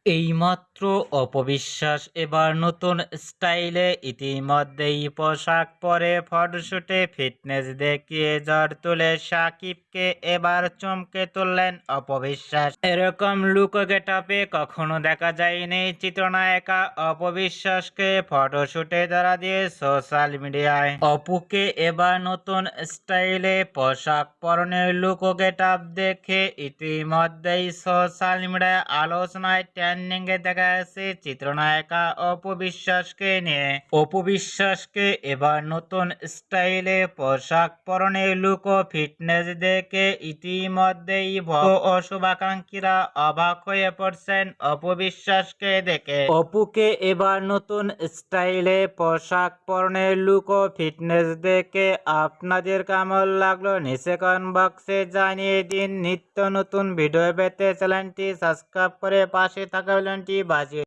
এইমাত্র অপবিশ্বাস এবার নতুন স্টাইলে ইতিমধ্যেই পোশাক পরে ফটোশুটে ফিটনেস দেখিয়ে ঝড় তুলে সাকিবকে এবার চমকে তুললেন অপবিশ্বাস। এরকম লুক গেটআপে কখনো দেখা যায়নি চিত্রনায়িকা অপবিশ্বাসকে ফটোশুটে ধরা দিয়ে সোশ্যাল মিডিয়ায়। অপুকে এবার নতুন স্টাইলে পোশাক পরনের লুক গেটআপ দেখে ইতিমধ্যেই সোশ্যাল মিডিয়ায় আলোচনায় ট্রেন্ডিংয়ে দেখা যাচ্ছে চিত্রনায়িকা অপু বিশ্বাসকে নিয়ে। অপু বিশ্বাসকে এবার নতুন স্টাইলে পোশাক পরনে লুক ও ফিটনেস দেখে ইতিমধ্যেই ভক্ত ও শুভাকাঙ্ক্ষীরা অবাক হয়ে পড়ছেন অপু বিশ্বাসকে দেখে। অপুকে এবার নতুন স্টাইলে পোশাক পরনে লুক ও ফিটনেস দেখে আপনাদের কেমন লাগলো নিচে কমেন্ট বক্সে জানিয়ে দিন। নিত্য নতুন ভিডিও পেতে চ্যানেলটি সাবস্ক্রাইব করে পাশে থাকা বেলটি বাজিয়ে